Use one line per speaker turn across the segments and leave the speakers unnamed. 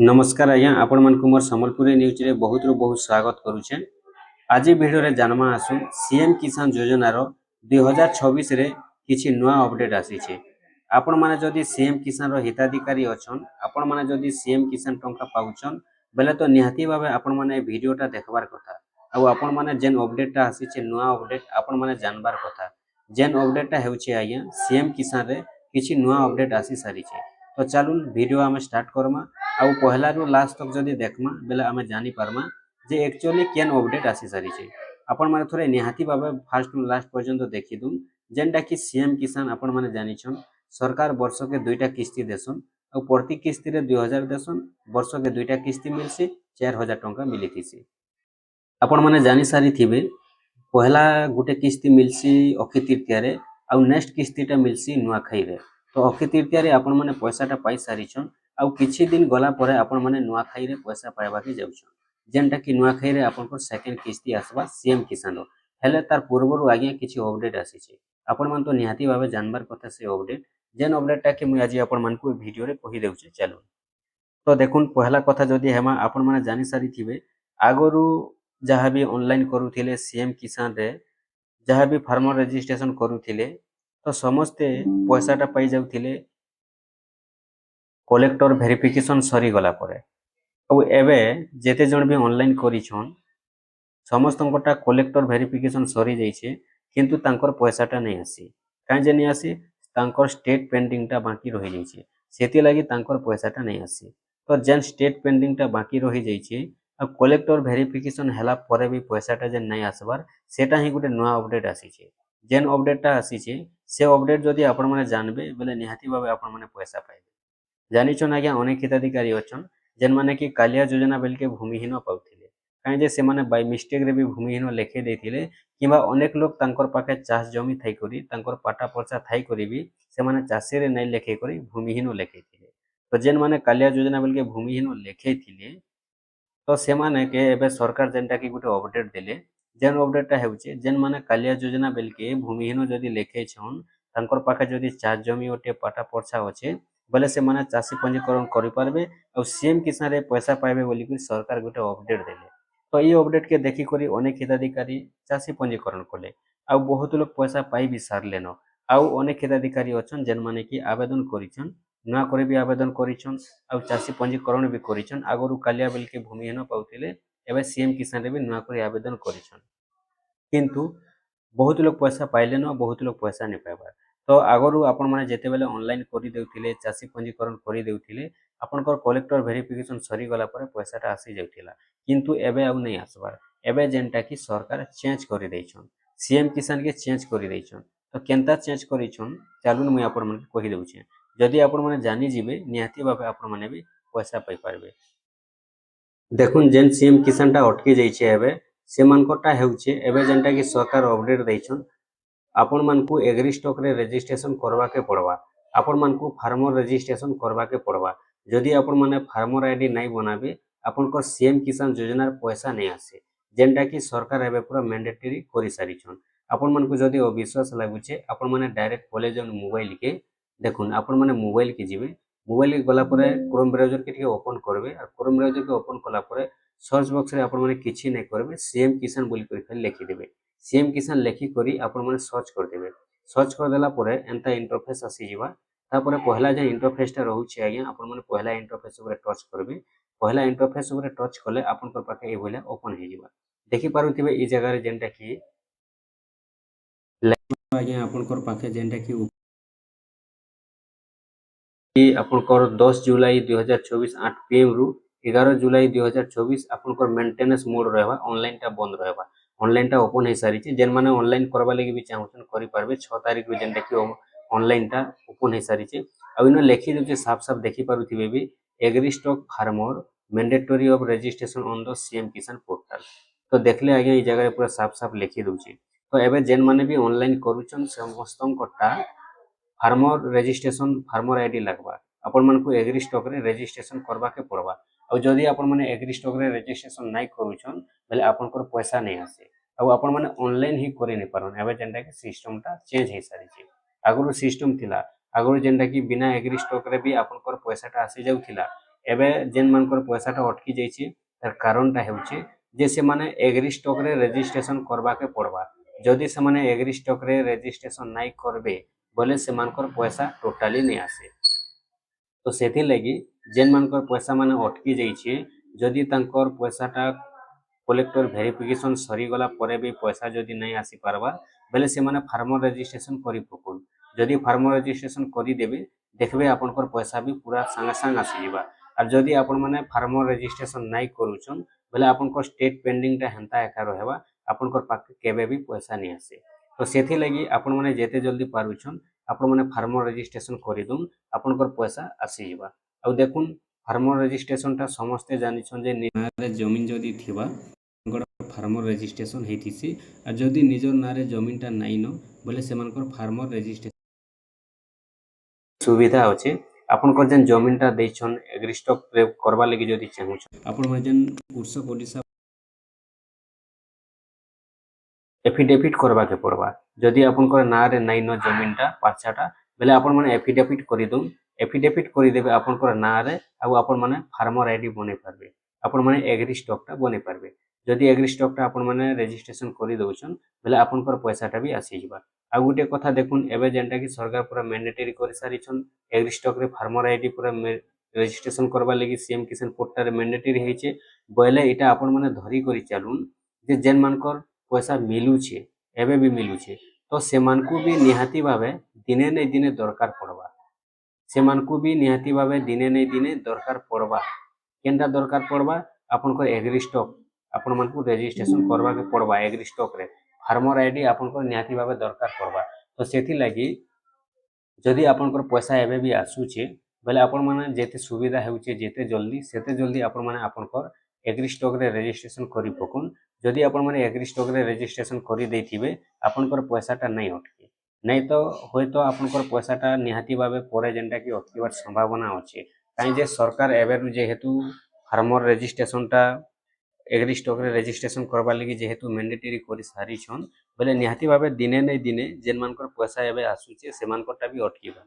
नमस्कार आज्ञा आपण मानक मोर संबलपुरी न्यूज रे बहुत बहुत स्वागत करुछे। आज वीडियो रे जानमा आसु सीएम किसान योजना रो 2026 रे किछि नया अपडेट आसी छे। आपण माने जदि सीएम किसान रो हिताधिकारी अछन, आपण माने जदि सीएम किसान टंका पाउछन बेले तो निहाती भाबे आपण माने वीडियोटा देखबार कथा। आ आपण माने जेन अपडेटटा आसी छे नया अपडेट आपण माने जानबार कथा। जेन अपडेटटा हेउछे आज्ञा सीएम किसान रे किछि नया अपडेट आसी सारी छे। तो चलून वीडियो आम स्टार्ट करमा आउ पहला रू लास्ट तक जदि देखमा बेले आमे जानी पारमा जे एक्चुअली केन अपडेट आसी सारी छे। आपण माने थोरे निहाती भाबे फास्ट टू लास्ट पर्यंत देखि दुन जेनटा कि सीएम किसान आपण माने जानि छन सरकार वर्ष के दुईटा किस्ती देसन और प्रति किस्ती रे 2000 देसन वर्ष के दुईटा किस्ती मिलसी 4000 टंका मिलिथिसी। आपण माने जानि सारी थिबे पहला गुटे किस्ती मिलसी अक्षय तृतीया रे आउ नेक्स्ट किस्तीटा मिलसी नुआखाई रे। तो अक्षय तृतीया रे आपण माने पैसाटा पाई सारी छन आउ किछि दिन गला परे आपण माने नुआखाई रे पैसा पाइबा के जाउछन जेनटा कि नुआखाई रे आपण को सेकंड किस्ती आसबा सीएम किसान रो। हेले तार पूर्वरु आगे किछि अपडेट आसी छे आपण मान तो निहाती भाबे जानबार कथा से अपडेट जेन अपडेटटा के मुई आज आपण मान को वीडियो रे कहि देउछे। चलो तो देखुन पहला कथा जदि हेमा आपण माने जानि सारी थिबे आगरु जहाँ भी ऑनलाइन करूथिले सीएम किसान रे जहाँ भी फार्मर रजिस्ट्रेशन करूथिले तो समस्ते पैसाटा पाई जाउथिले कलेक्टर वेरिफिकेशन सरी गला परे। अब एबे जेते जण भी ऑनलाइन करिछन समस्तंकटा कलेक्टर वेरिफिकेशन सरी जाइछे किंतु तांकर पैसाटा नै आसी काई जे नै आसी तांकर स्टेट पेंडिंगटा बाकी रहि जाइछे सेति लागि तांकर पैसाटा नै आसी। तो जेन स्टेट पेंडिंगटा बाकी रहि जाइछे आ कलेक्टर वेरिफिकेशन हला परे भी पैसाटा जे नै आसबार सेटा ही गुटे नया अपडेट आसीछे। जेन अपडेटटा आसीछे से अपडेट जदि आपण माने जानबे बेले निहाती भाबे आपण माने पैसा पाइबे। जानिछन आज्ञा अनेक हिताधिकारी अछन जेन माने कि कालिया योजना बेल के भूमिहीन पाउथिले काई जे से माने बाय मिस्टेक रे भी भूमिहीन लेखे देथिले किबा अनेक लोग तांकर पाखे चाष जमी थाई करी तांकर पाटा पर्चा थाई करी भी से माने चाषी रे नै लेखे करी भूमिहीन लेखेथिले। तो जेन माने कालिया योजना बेल के भूमिहीन लेखेथिले तो से माने के एबे सरकार जेनटा कि गुटे अपडेट देले जेन अपडेटटा हेउचे जेन माने कालिया योजना बेल के भूमिहीन जदि लेखे छन तांकर पाखे जदि चाष जमी ओटे पाटा पर्चा अछि बोले से माने चाषी पंजीकरण करि पारबे और सीएम किसान रे पैसा पाइबे बोली कि सरकार गुटे अपडेट देले। तो ये अपडेट के देखि करी अनेक हिताधिकारी चाषी पंजीकरण कले आ बहुत लोग पैसा पाई भी सारलेन आउ अनेक हिताधिकारी अछन जेन माने कि आवेदन करिछन नया करे भी आवेदन करिछन आ चाषी पंजीकरण भी करिछन आगरु कालिया बेल के भूमिहीन पाउथिले एबे सीएम किसान रे भी नया करे आवेदन करिछन किंतु बहुत लोग पैसा पाइले न बहुत लोग पैसा नहीं पाइबार। तो आगरु आपण माने जेते बेले ऑनलाइन करि देउथिले चाषी पंजीकरण करि देउथिले आपनकर कलेक्टर वेरिफिकेशन सरी गला परे पैसाटा आसी जाउथिला किंतु एबे आउ नहीं आसबार एबे जेनटा कि सरकार चेंज करि दैछन सीएम किसान के चेंज करि दैछन। तो केनता चेंज करिछन चालुन मुई आपण माने कहि देउछे जदि आपण माने जानि जिबे निहाती भाबे आपण माने भी पैसा पाई पारबे। देखुन जेन सीएम किसानटा अटकी जाइछे एबे सेमानकटा हेउछे एबे जेनटा कि सरकार अपडेट दैछन आपण मानकू एग्री स्टॉक रे रजिस्ट्रेशन करवा के पड़वा आपण मानकू फार्मर रजिस्ट्रेशन करवा के पड़वा जदि आपण माने फार्मर आईडी नहीं बनाबे आपण को सीएम किसान योजना रे पैसा नहीं आसे जेनटा कि सरकार एबे पूरा मैंडेटरी करि सारी छन। आपण मानकू जदि अविश्वास लागुचे आपण माने डायरेक्ट कॉलेज ऑन मोबाइल के देखुन आपण माने मोबाइल के जिबे मोबाइल के गला परे क्रोम ब्राउजर के ओपन करबे और क्रोम ब्राउजर के ओपन कला परे सर्च बॉक्स रे आपण माने किछि नै करबे सीएम किसान बोली कर लिखि देबे सीएम किसान लेखि करी आपण माने सर्च कर देबे सर्च कर देला परे एंता इंटरफेस आसी जिवा तापरे पहला जे इंटरफेस टा रहउछि आज्ञा आपण माने पहला इंटरफेस ऊपर टच करबे पहला इंटरफेस ऊपर टच कले आपण कर पाखे ए भलिया ओपन हे जिवा देखि पारुथिबे ई जगह रे जेंटा कि आज्ञा आपण कर पाखे जेंटा कि आपनकर 10 जुलाई 2024 8 पीएम रु 11 जुलाई 2024 आपनकर मेंटेनेंस मोड रहबा ऑनलाइन टा बंद रहबा ऑनलाइन टा ओपन हे सारी छी जेन माने ऑनलाइन करबा लागि भी चाहउछन करि पारबे 6 तारिख रु जेंटा कि ऑनलाइन टा ओपन हे सारी छी आ इनो लेखि देउचे साफ साफ देखि पारुथिबे भी agri stack farmer mandatory of registration on the CM Kisan portal. तो देखले आगे ई जगह पूरा साफ साफ लेखि दउची। तो एबे जेन माने भी ऑनलाइन करूछन समस्तन कोटा फार्मर रजिस्ट्रेशन फार्मर आईडी लगवा आपण मन को एग्री स्टॉक रे रजिस्ट्रेशन करबा के पड़वा और जदि आपण माने एग्री स्टॉक रे रजिस्ट्रेशन नाही करूछन भले आपण को पैसा नहीं आसे और आपण माने ऑनलाइन ही करे नहीं पारन एबे जेंटा कि सिस्टम टा चेंज हे सारी छी आगु सिस्टम थिला आगु जेंटा कि बिना एग्री स्टॉक रे भी आपण को पैसा टा आसी जाउथिला एबे जेन मानकर पैसाटा अटकी जाइए तार कारणटा हेउचे जे से माने एग्री स्टॉक रे रजिस्ट्रेशन करबा के पड़वा। जदि से माने एग्री स्टॉक रे रजिस्ट्रेशन नहीं करबे बोले से मानकर पैसा टोटाली नहीं आसे। तो सेथि लगी जेन मानकर पैसा माने अटकी जाइए जदि तांकर पैसाटा कलेक्टर भेरिफिकेशन सरीगला परे भी पैसा जदि नहीं आसी पारबा बेले से माने फार्मर रजिस्ट्रेशन करी पकुन। जदि फार्मर रजिस्ट्रेशन करी देबे देखबे आपनकर पैसा भी पूरा संगे संग आसी जिबा। और जदि आपण माने फार्मर रजिस्ट्रेशन नहीं करूछन बेले आपनकर स्टेट पेंडिंग टा हेंता एका रहबा आपनकर पाखे केबे भी पैसा नहीं आसे। तो सेथि लगी आपण माने जेते जल्दी पारुछन आपण माने फार्मर रजिस्ट्रेशन करी दुन आपनकर पैसा आसी जिबा। आ देखुन फार्मर रजिस्ट्रेशन टा समस्ते जानिछन जे नारे जमीन जदि थिबा फार्मर रजिस्ट्रेशन हेतिसी आ जदि निजर नारे जमीनटा नाइन बोले सेमानकर फार्मर रजिस्ट्रेशन सुविधा अच्छे। आपनकर जेन जमीनटा देछन एग्री स्टॉक रे करबा लगी जदि चाहुछन आपण माने जेन कृषक ओडिशा एफिडेविट करबा के पड़वा। जदि आपनकर नारे नाइन जमीनटा पाछाटा बेले आपण माने एफिडेविट करि दउ। एफिडेविट करि देबे आपनकर नारे आ आपण माने फार्मर आईडी बने पारबे। आपण माने एग्री स्टॉकटा बने पारबे। जदि एग्री स्टॉकटा आपण माने रजिस्ट्रेशन करि दउछन बेले आपनकर पैसाटा भी आसी जिबा। आ गुटे कथा देखुन एबे जेनटा कि सरकार पूरा मैंडेटरी करि सारिछन एग्री स्टॉक रे फार्मर आईडी पूरा रजिस्ट्रेशन करबा लगी सीएम किसान पोर्टल रे मैंडेटरी हेचे बोले इटा आपण माने धरी करि चालुन जे जेन मानकर पैसा मिलुछे एबे भी मिलुछे तो सेमानकु भी निहाती भावे दिने नै दिने दरकार पड़वा। सेमानकु भी निहाती भावे दिने नै दिने दरकार पड़वा। केनटा दरकार पड़वा आपनकर एग्री स्टॉक आपण मानकु रजिस्ट्रेशन करबा के पड़वा। एग्री स्टॉक रे फार्मर आईडी आपनकर निहाती भावे दरकार पड़वा। तो सेथि लागि जदि आपनकर पैसा एबे भी आसुछे बेले आपण माने जेते सुविधा हेउछे जेते जल्दी आपण माने आपनकर एग्री स्टॉक रे रजिस्ट्रेशन करि पकुन। जदि आपण माने एग्री स्टॉक रे रजिस्ट्रेशन करि देथिबे आपनकर पैसाटा नहीं अटके नहीं तो होय तो आपनकर पैसाटा निहाती भावे परे जेनटा कि अटकिबार संभावना अछि। काई जे सरकार एबेरु जेहेतु फार्मर रजिस्ट्रेशनटा एग्री स्टॉक रे रजिस्ट्रेशन करबा लगी जेहेतु मैंडेटरी करि सारिछन बोले निहाती भावे दिने नै दिने जेन मानकर पैसा एबे आसुचे सेमानकरटा भी अटकिबा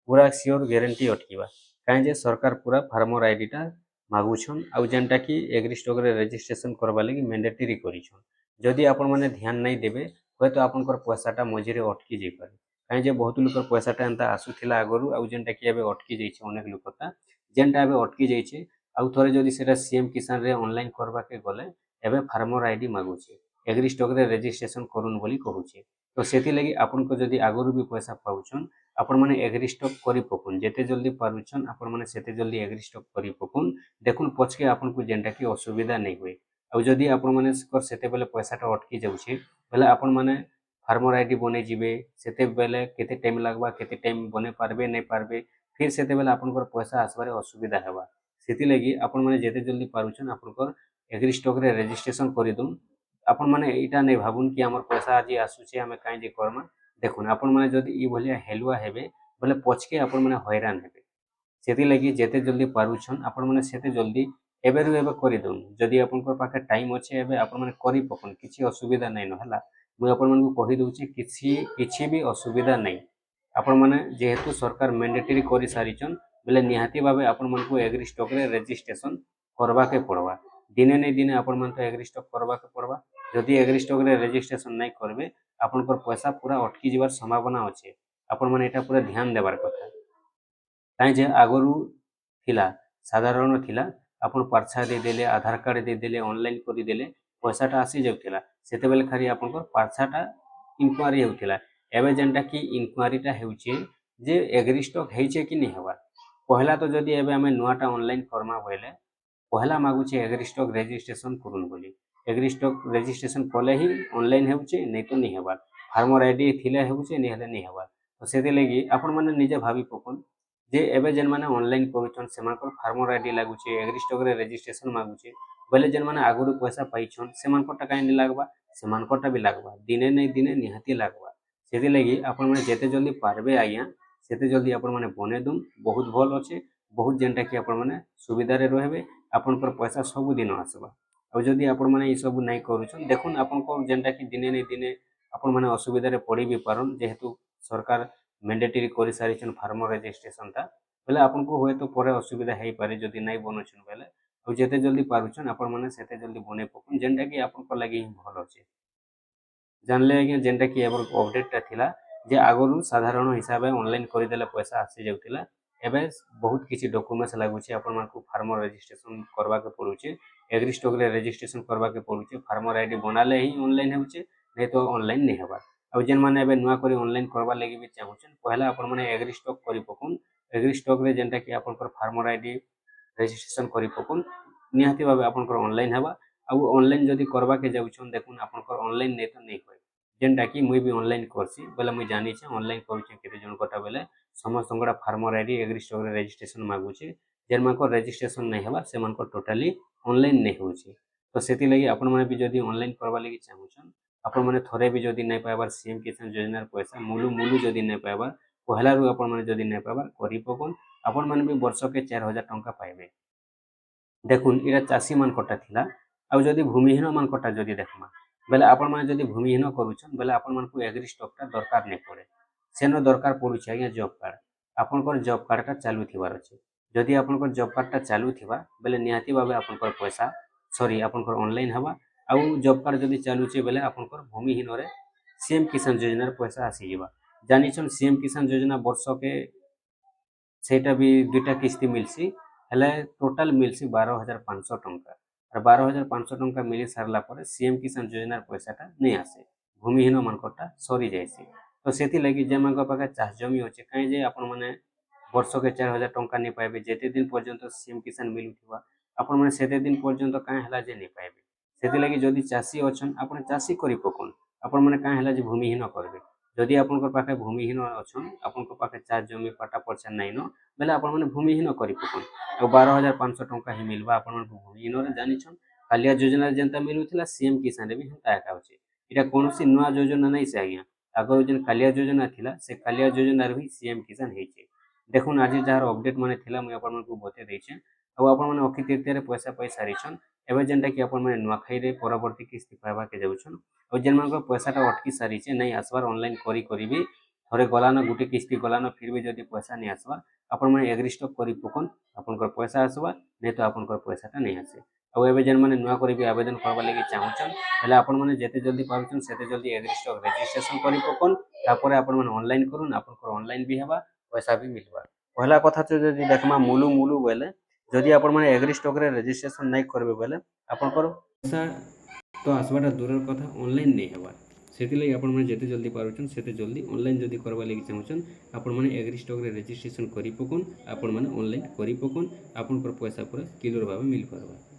पूरा सियोर गारंटी अटकिबा। काई जे सरकार पूरा फार्मर आईडीटा मागुछन आ जेनटा कि एग्री स्टॉक रे रजिस्ट्रेशन करबा लगी मैंडेटरी करिछन। जदि आपण माने ध्यान नहीं देबे होय तो आपनकर पैसाटा मझिरे अटकी जाई पारे। काई जे बहुत लोकर पैसाटा एंता आसुथिला आगरु आ जेनटा कि एबे अटकी जाइछे अनेक लोकता जेनटा एबे अटकी जाइछे आउ थोड़े जदि सेटा सीएम किसान रे ऑनलाइन करबा के गले एबे फार्मर आईडी मागुछे एग्री स्टॉक रे रजिस्ट्रेशन करुन बोली कहूछे। तो सेति लगी आपन को जदि आगरु भी पैसा पाउछन आपण माने एग्री स्टॉक करि पकुन जेते जल्दी पारुछन आपण माने सेते जल्दी एग्री स्टॉक करि पकुन। देखुन पछके आपन को जेनटा कि असुविधा नहीं हुए। आ जदि आपण माने सेते बेले पैसाटा अटकी जाउछे बेले आपण माने फार्मर आईडी बने जिबे सेते बेले केते टाइम लागबा केते टाइम बने पारबे नहीं पारबे फिर सेते बेले आपनकर पैसा आसबारे असुविधा हेबा। सेति लगी आपण माने जेते जल्दी पारुछन आपनकर एग्री स्टॉक रे रजिस्ट्रेशन करि दुन। आपण माने एटा नै भाबुन कि हमर पैसा आज आसुचे हमें काई जे करमा। देखुन आपण माने जदि ई भलिया हेलुआ हेबे बोले पछके आपण माने हैरान हेबे। सेति लगी जेते जल्दी पारुछन आपण माने सेते जल्दी एबेरु एबे करि दुन। जदि आपनकर पाखे टाइम अछि एबे आपण माने करि पकुन किछि असुविधा नै न हला। मु आपण मानकु कहि दउछि किछि भी असुविधा नै। आपण माने जेहेतु सरकार मैंडेटरी करि सारिछन बेले निहाती भावे आपण मानकु एग्री स्टॉक रे रजिस्ट्रेशन करबा के पड़वा। दिने नै दिने आपण मानकु एग्री स्टॉक करबा के पड़वा। जदि एग्री स्टॉक रे रजिस्ट्रेशन नहीं करबे आपनकर पैसा पूरा अटकी जिबार संभावना अछि। आपण माने एटा पूरा ध्यान देबार कथा। काई जे आगरु थिला साधारण थिला आपण पर्चा दे देले आधार कार्ड दे देले ऑनलाइन करि देले पैसाटा आसी जाउथिला सेते बेले खाली आपनकर पर्चाटा इंक्वायरी होउथिला। एबे जेनटा कि इंक्वायरीटा हेउचे जे एग्री स्टॉक हेइचे कि नहीं हेबा। पहला तो जदि एबे हमें नुआटा ऑनलाइन फॉर्मा बोले पहला मागुचे एग्री स्टॉक रजिस्ट्रेशन करुन बोली। एग्री स्टॉक रजिस्ट्रेशन कले ही ऑनलाइन हेउचे नहीं तो नहीं हेबा। फार्मर आईडी थिले हेउचे नहीं हेले नहीं हेबा। तो सेते लगी आपण माने निजे भाबी पकुन जे एबे जेन माने ऑनलाइन करूछन सेमानकर फार्मर आईडी लागुचे एग्री स्टॉक रे रजिस्ट्रेशन मागुचे बोले जेन माने आगुरु पैसा पाइछन सेमानकरटा काई नहीं लागबा सेमानकरटा भी लागबा दिने नहीं दिने निहाती लागबा। सेति लगी आपण माने जेते जल्दी पारबे आज्ञा सेते जल्दी आपण माने बने दुन बहुत भल अच्छे बहुत जेनटा कि आपण माने सुविधा रे रहबे आपनकर पैसा सब दिन आसबा। आ जदि आपण माने ई सब नहीं करूछन देखुन आपनको जेनटा कि दिने नहीं दिने आपण माने असुविधा रे पड़ी भी पारन जेहेतु सरकार मैंडेटरी करि सारिछन फार्मर रजिस्ट्रेशनटा ବେଲେ ଆପଣଙ୍କୁ ହୁଏତ ପରେ ଅସୁବିଧା ହେଇପାରେ ଯଦି ନାଇଁ ବନଉଛନ୍ ବେଲେ। ଆଉ ଯେତେ ଜଲ୍ଦି ପାରୁଛନ୍ ଆପଣମାନେ ସେତେ ଜଲ୍ଦି ବନେଇ ପକୁନ୍, ଯେନ୍ଟା କି ଆପଣଙ୍କ ଲାଗି ହିଁ ଭଲ୍ ଅଛେ। ଜାଣିଲେ ଆଜ୍ଞା, ଯେନ୍ଟା କି ଆମର ଅପଡେଟଟା ଥିଲା ଯେ ଆଗରୁ ସାଧାରଣ ହିସାବରେ ଅନଲାଇନ୍ କରିଦେଲେ ପଇସା ଆସି ଯାଉଥିଲା। ଏବେ ବହୁତ କିଛି ଡକୁମେଣ୍ଟସ୍ ଲାଗୁଛି, ଆପଣମାନଙ୍କୁ ଫାର୍ମର ରେଜିଷ୍ଟ୍ରେସନ୍ କରବାକେ ପଡୁଛି, ଏଗ୍ରି ଷ୍ଟକରେ ରେଜିଷ୍ଟ୍ରେସନ୍ କରବାକେ ପଡୁଛି। ଫାର୍ମର ଆଇଡି ବନାଲେ ହିଁ ଅନଲାଇନ୍ ହେଉଛି, ନାଇଁ ତ ଅନଲାଇନ୍ ନାଇଁ ହେବା। ଆଉ ଯେନ୍ମାନେ ଏବେ ନୂଆ କରି ଅନଲାଇନ୍ କରବାର୍ ଲାଗି ବି ଚାହୁଁଛନ୍, ପହେଲା ଆପଣମାନେ ଏଗ୍ରି ଷ୍ଟକ୍ କରି ପକୁନ୍। ଏଗ୍ରି ଷ୍ଟକରେ ଯେନ୍ଟା କି ଆପଣଙ୍କର ଫାର୍ମର ଆଇଡି ରେଜିଷ୍ଟ୍ରେସନ୍ କରି ପକୁନ୍, ନିହାତି ଭାବେ ଆପଣଙ୍କର ଅନଲାଇନ୍ ହେବା। ଆଉ ଅନଲାଇନ୍ ଯଦି କରବାକେ ଯାଉଛନ୍, ଦେଖୁନ୍ ଆପଣଙ୍କର ଅନଲାଇନ୍ ନେଇ ତ ନେଇ ହୁଏ, ଯେନ୍ଟା କି ମୁଇଁ ବି ଅନଲାଇନ୍ କରସି ବେଲେ ମୁଇଁ ଜାନିଛେ ଅନଲାଇନ୍ କରୁଛେ କେତେ ଜଣଙ୍କଟା ବେଲେ ସମସ୍ତଙ୍କର ଫାର୍ମର ଆଇଡି ଏଗ୍ରି ଷ୍ଟକରେ ରେଜିଷ୍ଟ୍ରେସନ୍ ମାଗୁଛେ। ଯେନ୍ମାନଙ୍କର ରେଜିଷ୍ଟ୍ରେସନ୍ ନାଇଁ ହେବା ସେମାନଙ୍କର ଟୋଟାଲି ଅନଲାଇନ୍ ନାଇଁ ହଉଛି। ତ ସେଥିଲାଗି ଆପଣମାନେ ବି ଯଦି ଅନଲାଇନ୍ କରବାର୍ ଲାଗି ଚାହୁଁଛନ୍, ଆପଣମାନେ ଥରେ ବି ଯଦି ନାଇଁ ପାଇବାର ସିଏମ୍ କିଷାନ ଯୋଜନାର ପଇସା ମୁଲୁ ମୁଲୁ ଯଦି ନାଇଁ ପାଇବାର, ପହେଲାରୁ ଆପଣମାନେ ଯଦି ନାଇଁ ପାଇବାର କରି ପକୁନ୍, ଆପଣମାନେ ବି ବର୍ଷକେ 4,000 ଟଙ୍କା ପାଇବେ। ଦେଖୁନ୍ ଏଇଟା ଚାଷୀ ମାନଙ୍କଟା ଥିଲା। ଆଉ ଯଦି ଭୂମିହୀନ ମାନଙ୍କଟା ଯଦି ଦେଖମା ବେଲେ ଆପଣମାନେ ଯଦି ଭୂମିହୀନ କରୁଛନ୍ ବେଲେ ଆପଣମାନଙ୍କୁ ଏଗ୍ରି ଷ୍ଟକଟା ଦରକାର ନାଇଁ ପଡେ। ସେନ ଦରକାର ପଡୁଛି ଆଜ୍ଞା ଜବ୍ କାର୍ଡ। ଆପଣଙ୍କର ଜବ୍ କାର୍ଡଟା ଚାଲୁଥିବାର ଅଛି। ଯଦି ଆପଣଙ୍କର ଜବ୍ କାର୍ଡଟା ଚାଲୁଥିବା ବେଲେ ନିହାତି ଭାବେ ଆପଣଙ୍କର ପଇସା ଆପଣଙ୍କର ଅନଲାଇନ୍ ହେବା। ଆଉ ଜବ୍ କାର୍ଡ ଯଦି ଚାଲୁଛେ ବେଲେ ଆପଣଙ୍କର ଭୂମିହୀନରେ ସିଏମ୍ କିଷାନ ଯୋଜନାର ପଇସା ଆସିଯିବା। ଜାନିଛନ୍ ସିଏମ୍ କିଷାନ ଯୋଜନା ବର୍ଷକେ ସେଇଟା ବି 2ଟା କିସ୍ତି ମିଲ୍ସି, ହେଲେ ଟୋଟାଲ୍ ମିଲ୍ସି 12,500 ଟଙ୍କା। আর 12,500 ଟଙ୍କା ମିଳି ସାରିଲା ପରେ ସିଏମ୍ କିଷାନ ଯୋଜନାର ପଇସାଟା ନେଇ ଆସେ, ଭୂମିହୀନ ମାନଙ୍କରଟା ସରି ଯାଇସି। ତ ସେଥିଲାଗି ଯେମାନଙ୍କ ପାଖେ ଚାଷ ଜମି ଅଛେ, କାହିଁ ଯେ ଆପଣମାନେ ବର୍ଷକେ 4,000 ଟଙ୍କା ନେଇ ପାଇବେ, ଯେତେ ଦିନ ପର୍ଯ୍ୟନ୍ତ ସିଏମ୍ କିଷାନ ମିଳୁଥିବା ଆପଣମାନେ ସେତେ ଦିନ ପର୍ଯ୍ୟନ୍ତ କାଁ ହେଲା ଯେ ନେଇ ପାଇବେ। ସେଥିଲାଗି ଯଦି ଚାଷୀ ଅଛନ୍ ଆପଣ ଚାଷୀ କରି ପକୁନ୍, ଆପଣମାନେ କାଁ ହେଲା ଯେ ଭୂମିହୀନ କରିବେ। ଯଦି ଆପଣଙ୍କ ପାଖେ ଭୂମିହୀନ ଅଛନ୍, ଆପଣଙ୍କ ପାଖେ ଚାଷ ଜମି ପାଟା ପର୍ଚା ନାଇଁନ ବେଲେ ଆପଣମାନେ ଭୂମିହୀନ କରି ପକୁନ୍। ଆଉ 12,500 ଟଙ୍କା ହିଁ ମିଲବା ଆପଣମାନଙ୍କୁ ଭୂମିହୀନରେ। ଜାନିଛନ୍ କାଳିଆ ଯୋଜନାରେ ଯେନ୍ତା ମିଳୁଥିଲା ସିଏମ୍ କିଷାନରେ ବି ହେନ୍ତା ଏକା ଅଛି। ଏଇଟା କୌଣସି ନୂଆ ଯୋଜନା ନାଇଁ ସେ ଆଜ୍ଞା, ଆଗରୁ ଯେନ୍ କାଳିଆ ଯୋଜନା ଥିଲା ସେ କାଳିଆ ଯୋଜନାରେ ହିଁ ସିଏମ୍ କିଷାନ ହେଇଛି। ଦେଖୁନ୍ ଆଜି ଯାହାର ଅପଡେଟ୍ ମାନେ ଥିଲା ମୁଇଁ ଆପଣମାନଙ୍କୁ ବତେଇ ଦେଇଛେ। ଆଉ ଆପଣମାନେ ଅକ୍ଷୟ ତୃତୀୟାରେ ପଇସା ପାଇ ସାରିଛନ୍। ଏବେ ଯେନ୍ଟା କି ଆପଣମାନେ ନୂଆଖାଇରେ ପରବର୍ତ୍ତୀ କିସ୍ତି ପାଇବାକେ ଯାଉଛନ୍। ଆଉ ଯେନ୍ମାନଙ୍କର ପଇସାଟା ଅଟକି ସାରିଛେ ନାଇଁ ଆସବାର ଅନଲାଇନ୍ କରି ବି ଥରେ ଗଲାନ ଗୁଟେ କିସ୍ତି ଗଲାନ ଫିର୍ ବି ଯଦି ପଇସା ନାଇଁ ଆସବା, ଆପଣମାନେ ଏଗ୍ରି ଷ୍ଟକ୍ କରି ପକୁନ୍, ଆପଣଙ୍କର ପଇସା আসବା, ନାଇଁ ତ ଆପଣଙ୍କର ପଇସାଟା ନାଇଁ ଆସେ। ଆଉ ଏବେ ଯେନ୍ମାନେ ନୂଆ କରି ବି ଆବେଦନ କରବାର୍ ଲାଗି ଚାହୁଁଛନ୍ ହେଲେ ଆପଣମାନେ ଯେତେ ଜଲ୍ଦି ପାରୁଛନ୍ ସେତେ ଜଲ୍ଦି ଏଗ୍ରି ଷ୍ଟକ୍ ରେଜିଷ୍ଟ୍ରେସନ୍ କରି ପକୁନ୍। ତାପରେ ଆପଣମାନେ ଅନଲାଇନ୍ କରୁନ୍, ଆପଣଙ୍କର ଅନଲାଇନ୍ ବି ହେବା, ପଇସା ବି ମିଲବା। ପହଲା କଥା ତ ଯଦି ଦେଖମା ମୁଲୁ ମୁଲୁ ବେଲେ ଯଦି ଆପଣମାନେ ଏଗ୍ରି ଷ୍ଟକରେ ରେଜିଷ୍ଟ୍ରେସନ୍ ନାଇଁ କରିବେ ବେଲେ ଆପଣଙ୍କର ପଇସା ତ আসବାଟା ଦୂରର କଥା ଅନଲାଇନ୍ ନାଇଁ ହେବା। ସେଥିଲାଗି ଆପଣମାନେ ଯେତେ ଜଲ୍ଦି ପାରୁଛନ୍ ସେତେ ଜଲ୍ଦି ଅନଲାଇନ୍ ଯଦି କରବାର୍ ଲାଗି ଚାହୁଁଛନ୍ ଆପଣମାନେ ଏଗ୍ରି ଷ୍ଟକରେ ରେଜିଷ୍ଟ୍ରେସନ୍ କରି ପକୁନ୍, ଆପଣମାନେ ଅନଲାଇନ୍ କରି ପକୁନ୍, ଆପଣଙ୍କର ପଇସା ପୁରା କ୍ଲିୟର ଭାବେ ମିଲି ପାରବା।